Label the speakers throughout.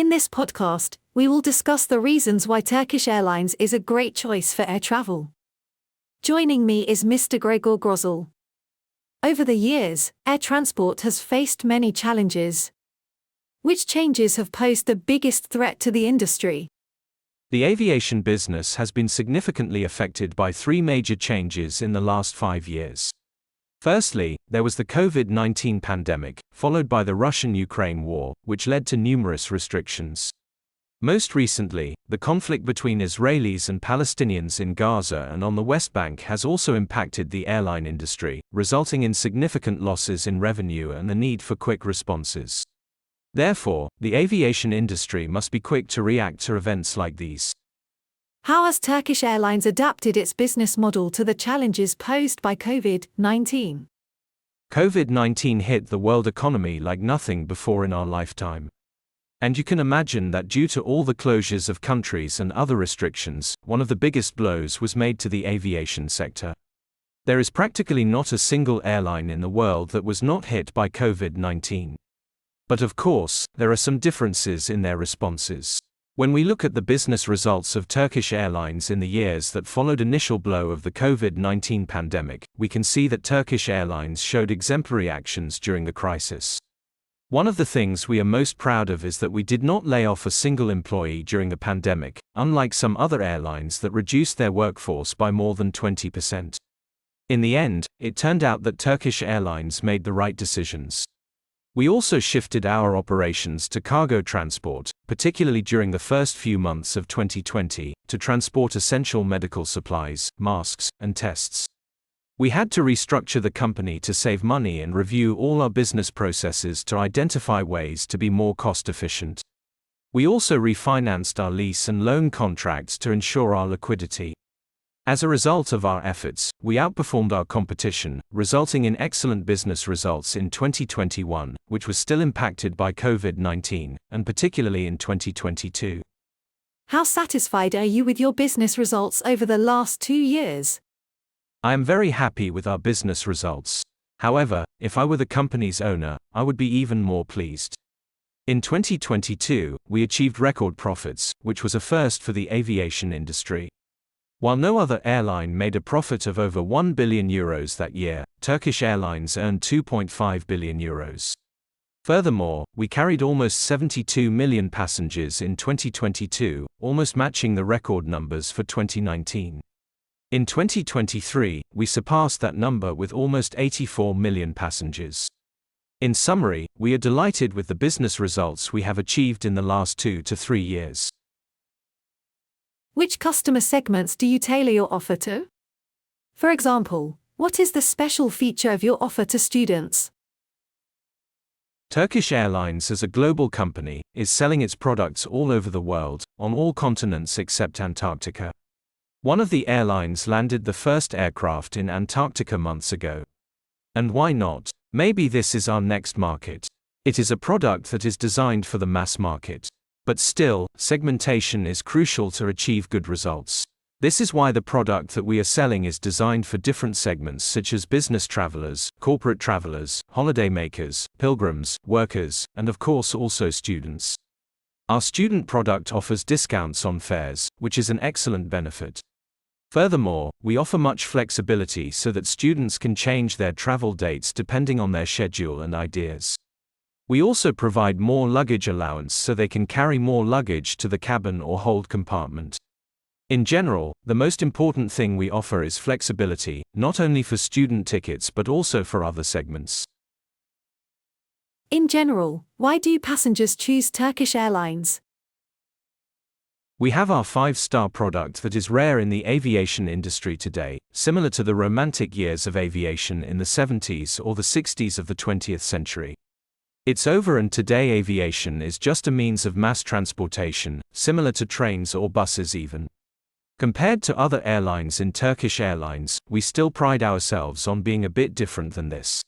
Speaker 1: In this podcast, we will discuss the reasons why Turkish Airlines is a great choice for air travel. Joining me is Mr. Gregor Grozel. Over the years, air transport has faced many challenges. Which changes have posed the biggest threat to the industry?
Speaker 2: The aviation business has been significantly affected by three major changes in the last 5 years. Firstly, there was the COVID-19 pandemic, followed by the Russian-Ukraine war, which led to numerous restrictions. Most recently, the conflict between Israelis and Palestinians in Gaza and on the West Bank has also impacted the airline industry, resulting in significant losses in revenue and the need for quick responses. Therefore, the aviation industry must be quick to react to events like these.
Speaker 1: How has Turkish Airlines adapted its business model to the challenges posed by COVID-19?
Speaker 2: COVID-19 hit the world economy like nothing before in our lifetime. And you can imagine that due to all the closures of countries and other restrictions, one of the biggest blows was made to the aviation sector. There is practically not a single airline in the world that was not hit by COVID-19. But of course, there are some differences in their responses. When we look at the business results of Turkish Airlines in the years that followed initial blow of the COVID-19 pandemic, we can see that Turkish Airlines showed exemplary actions during the crisis. One of the things we are most proud of is that we did not lay off a single employee during the pandemic, unlike some other airlines that reduced their workforce by more than 20%. In the end, it turned out that Turkish Airlines made the right decisions. We also shifted our operations to cargo transport, particularly during the first few months of 2020, to transport essential medical supplies, masks, and tests. We had to restructure the company to save money and review all our business processes to identify ways to be more cost-efficient. We also refinanced our lease and loan contracts to ensure our liquidity. As a result of our efforts, we outperformed our competition, resulting in excellent business results in 2021, which was still impacted by COVID-19, and particularly in 2022.
Speaker 1: How satisfied are you with your business results over the last 2 years?
Speaker 2: I am very happy with our business results. However, if I were the company's owner, I would be even more pleased. In 2022, we achieved record profits, which was a first for the aviation industry. While no other airline made a profit of over €1 billion that year, Turkish Airlines earned €2.5 billion. Furthermore, we carried almost 72 million passengers in 2022, almost matching the record numbers for 2019. In 2023, we surpassed that number with almost 84 million passengers. In summary, we are delighted with the business results we have achieved in the last 2 to 3 years.
Speaker 1: Which customer segments do you tailor your offer to? For example, what is the special feature of your offer to students?
Speaker 2: Turkish Airlines, as a global company, is selling its products all over the world, on all continents except Antarctica. One of the airlines landed the first aircraft in Antarctica months ago. And why not? Maybe this is our next market. It is a product that is designed for the mass market. But still, segmentation is crucial to achieve good results. This is why the product that we are selling is designed for different segments such as business travelers, corporate travelers, holidaymakers, pilgrims, workers, and of course also students. Our student product offers discounts on fares, which is an excellent benefit. Furthermore, we offer much flexibility so that students can change their travel dates depending on their schedule and ideas. We also provide more luggage allowance so they can carry more luggage to the cabin or hold compartment. In general, the most important thing we offer is flexibility, not only for student tickets but also for other segments.
Speaker 1: In general, why do passengers choose Turkish Airlines?
Speaker 2: We have our 5-star product that is rare in the aviation industry today, similar to the romantic years of aviation in the 70s or the 60s of the 20th century. It's over, and today aviation is just a means of mass transportation, similar to trains or buses even. Compared to other airlines in Turkish Airlines, we still pride ourselves on being a bit different than this.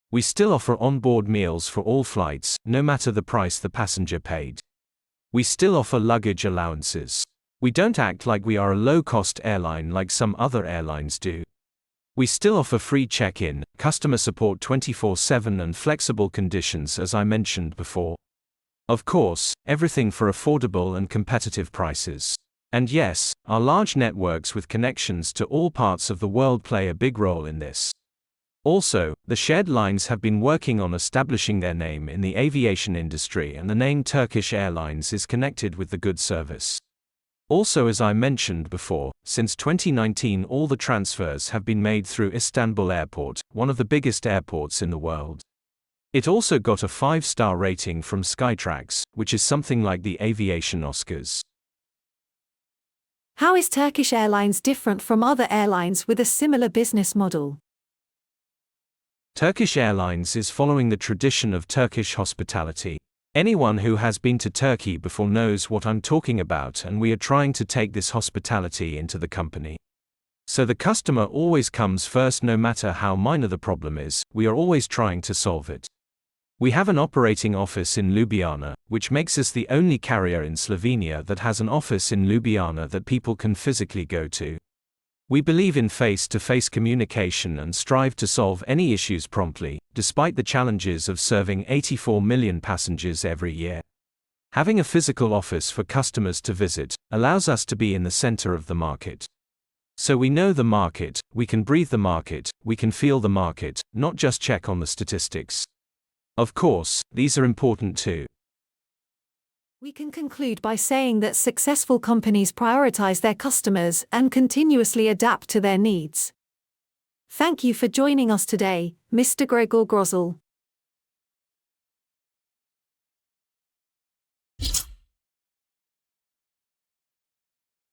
Speaker 2: We still offer on-board meals for all flights, no matter the price the passenger paid. We still offer luggage allowances. We don't act like we are a low-cost airline like some other airlines do. We still offer free check-in, customer support 24/7 and flexible conditions as I mentioned before. Of course, everything for affordable and competitive prices. And yes, our large networks with connections to all parts of the world play a big role in this. Also, the shared lines have been working on establishing their name in the aviation industry, and the name Turkish Airlines is connected with the good service. Also, as I mentioned before, since 2019 all the transfers have been made through Istanbul Airport, one of the biggest airports in the world. It also got a 5-star rating from Skytrax, which is something like the aviation Oscars.
Speaker 1: How is Turkish Airlines different from other airlines with a similar business model?
Speaker 2: Turkish Airlines is following the tradition of Turkish hospitality. Anyone who has been to Turkey before knows what I'm talking about, and we are trying to take this hospitality into the company. So the customer always comes first, no matter how minor the problem is, we are always trying to solve it. We have an operating office in Ljubljana, which makes us the only carrier in Slovenia that has an office in Ljubljana that people can physically go to. We believe in face-to-face communication and strive to solve any issues promptly, despite the challenges of serving 84 million passengers every year. Having a physical office for customers to visit allows us to be in the center of the market. So we know the market, we can breathe the market, we can feel the market, not just check on the statistics. Of course, these are important too.
Speaker 1: We can conclude by saying that successful companies prioritize their customers and continuously adapt to their needs. Thank you for joining us today, Mr. Gregor Grozl.